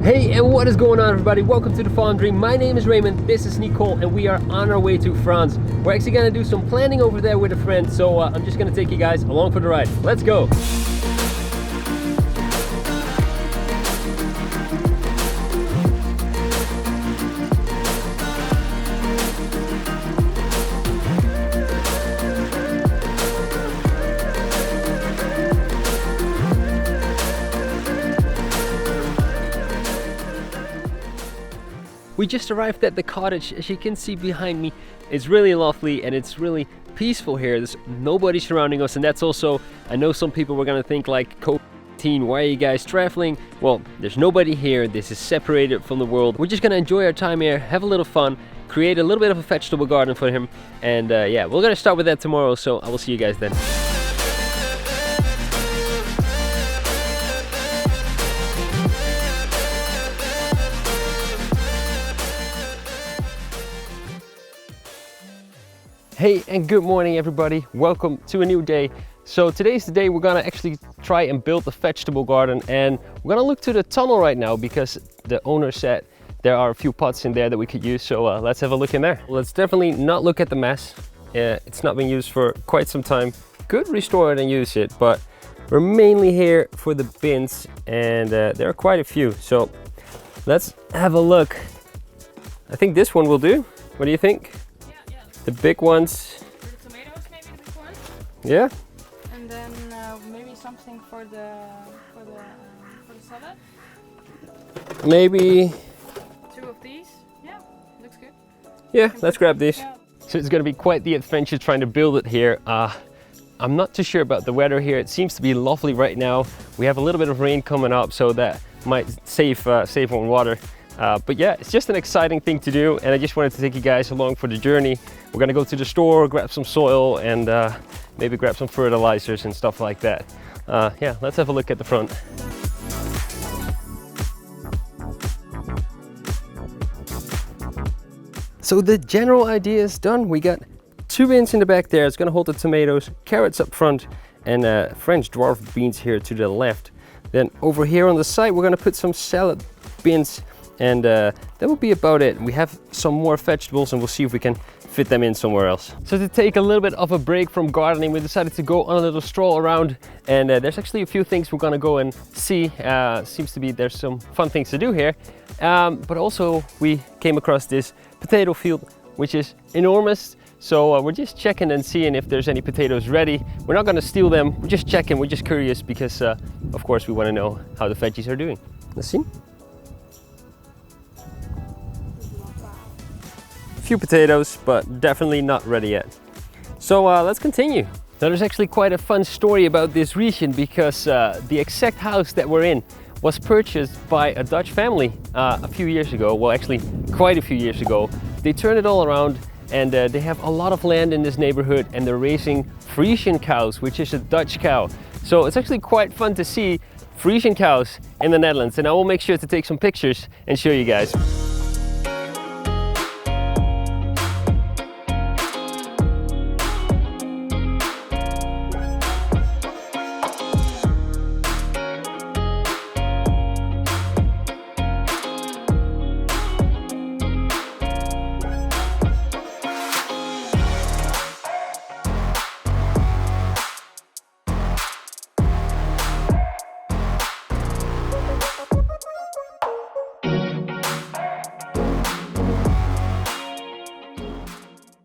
Hey, and what is going on, everybody? Welcome to the Farm Dream. My name is Raymond, this is Nicole, and we are on our way to France. We're actually gonna do some planning over there with a friend, so I'm just gonna take you guys along for the ride. Let's go! We just arrived at the cottage. As you can see behind me, it's really lovely and it's really peaceful here. There's nobody surrounding us, and that's also, I know some people were gonna think like, COVID-19, why are you guys traveling? Well, there's nobody here. This is separated from the world. We're just gonna enjoy our time here, have a little fun, create a little bit of a vegetable garden for him, and yeah, we're gonna start with that tomorrow, so I will see you guys then. Hey, and good morning, everybody. Welcome to a new day. So today's the day we're gonna actually try and build a vegetable garden, and we're gonna look to the tunnel right now because the owner said there are a few pots in there that we could use. So let's have a look in there. Let's definitely not look at the mess. It's not been used for quite some time. Could restore it and use it, but we're mainly here for the bins, and there are quite a few. So let's have a look. I think this one will do. What do you think? The big ones. For the tomatoes, maybe the big ones. Yeah. And then maybe something for the salad. Maybe 2 of these. Yeah, looks good. Yeah, let's grab these. Yeah. So it's gonna be quite the adventure trying to build it here. I'm not too sure about the weather here. It seems to be lovely right now. We have a little bit of rain coming up, so that might save on water. But yeah, it's just an exciting thing to do, and I just wanted to take you guys along for the journey. We're gonna go to the store, grab some soil, and maybe grab some fertilizers and stuff like that. Yeah, let's have a look at the front. So the general idea is done. We got 2 bins in the back there. It's gonna hold the tomatoes, carrots up front, and French dwarf beans here to the left. Then over here on the side, we're gonna put some salad bins, and that will be about it. We have some more vegetables, and we'll see if we can fit them in somewhere else. So to take a little bit of a break from gardening, we decided to go on a little stroll around, and there's actually a few things we're gonna go and see. Seems to be there's some fun things to do here, but also we came across this potato field, which is enormous. So we're just checking and seeing if there's any potatoes ready. We're not gonna steal them, we're just checking, we're just curious because of course we wanna know how the veggies are doing. Let's see. Few potatoes, but definitely not ready yet. So let's continue. Now there's actually quite a fun story about this region because the exact house that we're in was purchased by a Dutch family a few years ago. Well, actually quite a few years ago. They turned it all around, and they have a lot of land in this neighborhood, and they're raising Friesian cows, which is a Dutch cow. So it's actually quite fun to see Friesian cows in the Netherlands, and I will make sure to take some pictures and show you guys.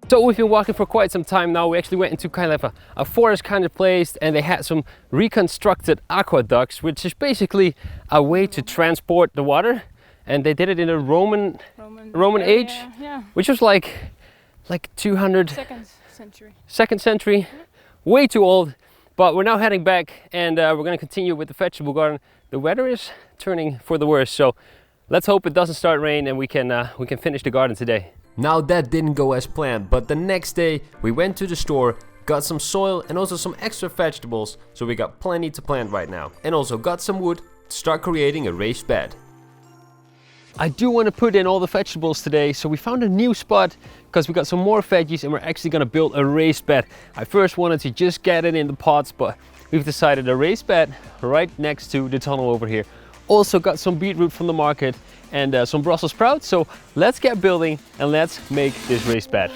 So we've been walking for quite some time now. We actually went into kind of a forest kind of place, and they had some reconstructed aqueducts, which is basically a way to transport the water. And they did it in a Roman age, yeah. which was like 200. Second century, way too old. But we're now heading back, and we're gonna continue with the vegetable garden. The weather is turning for the worse, so let's hope it doesn't start rain and we can finish the garden today. Now that didn't go as planned, but the next day we went to the store, got some soil and also some extra vegetables, so we got plenty to plant right now. And also got some wood to start creating a raised bed. I do want to put in all the vegetables today, so we found a new spot because we got some more veggies and we're actually going to build a raised bed. I first wanted to just get it in the pots, but we've decided a raised bed right next to the tunnel over here. also got some beetroot from the market and some Brussels sprouts. So let's get building and let's make this raised bed.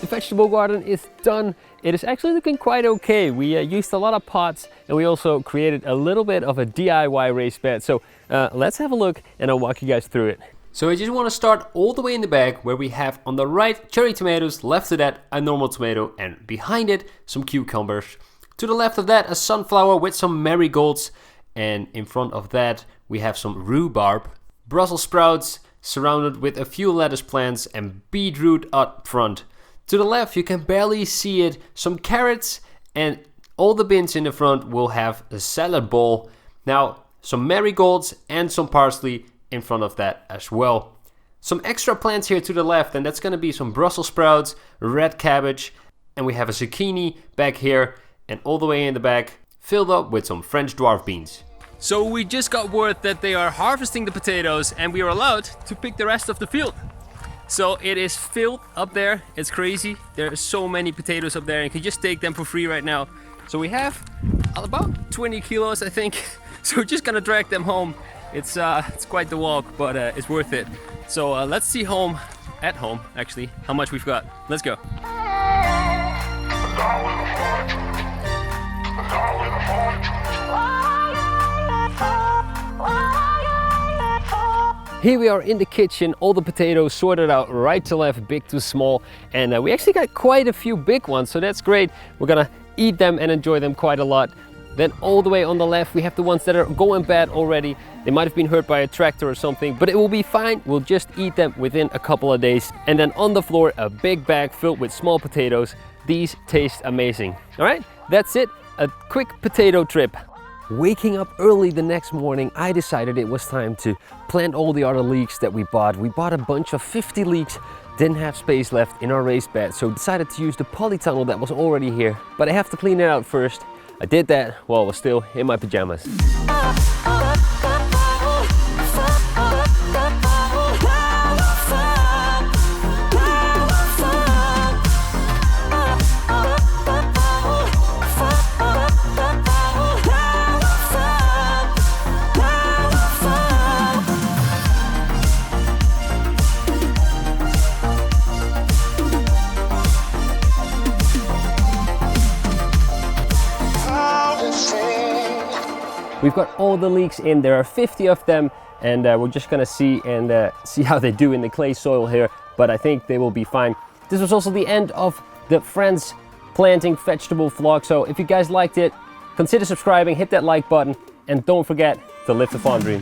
Vegetable garden is done. It is actually looking quite okay. We used a lot of pots and we also created a little bit of a DIY raised bed. So let's have a look and I'll walk you guys through it. So I just want to start all the way in the back where we have on the right cherry tomatoes, left of that a normal tomato, and behind it some cucumbers. To the left of that a sunflower with some marigolds, and in front of that we have some rhubarb, Brussels sprouts surrounded with a few lettuce plants, and beetroot up front. To the left, you can barely see it, some carrots, and all the bins in the front will have a salad bowl. Now, some marigolds and some parsley in front of that as well. Some extra plants here to the left, and that's gonna be some Brussels sprouts, red cabbage, and we have a zucchini back here, and all the way in the back, filled up with some French dwarf beans. So we just got word that they are harvesting the potatoes, and we are allowed to pick the rest of the field. So it is filled up there. It's crazy. There are so many potatoes up there and you can just take them for free right now. So we have about 20 kilos, I think. So we're just gonna drag them home. It's quite the walk, but it's worth it. So let's see at home actually, how much we've got. Let's go. Here we are in the kitchen, all the potatoes sorted out right to left, big to small, and we actually got quite a few big ones, so that's great. We're gonna eat them and enjoy them quite a lot. Then all the way on the left we have the ones that are going bad already. They might have been hurt by a tractor or something, but it will be fine. We'll just eat them within a couple of days. And then on the floor a big bag filled with small potatoes. These taste amazing. All right, that's it, a quick potato trip. Waking up early the next morning, I decided it was time to plant all the other leeks that we bought. We bought a bunch of 50 leeks, didn't have space left in our raised bed, so decided to use the polytunnel that was already here. But I have to clean it out first. I did that while I was still in my pajamas. We've got all the leeks in, there are 50 of them, and we're just gonna see how they do in the clay soil here, but I think they will be fine. This was also the end of the Friends planting vegetable vlog, so if you guys liked it, consider subscribing, hit that like button, and don't forget to live the farm dream.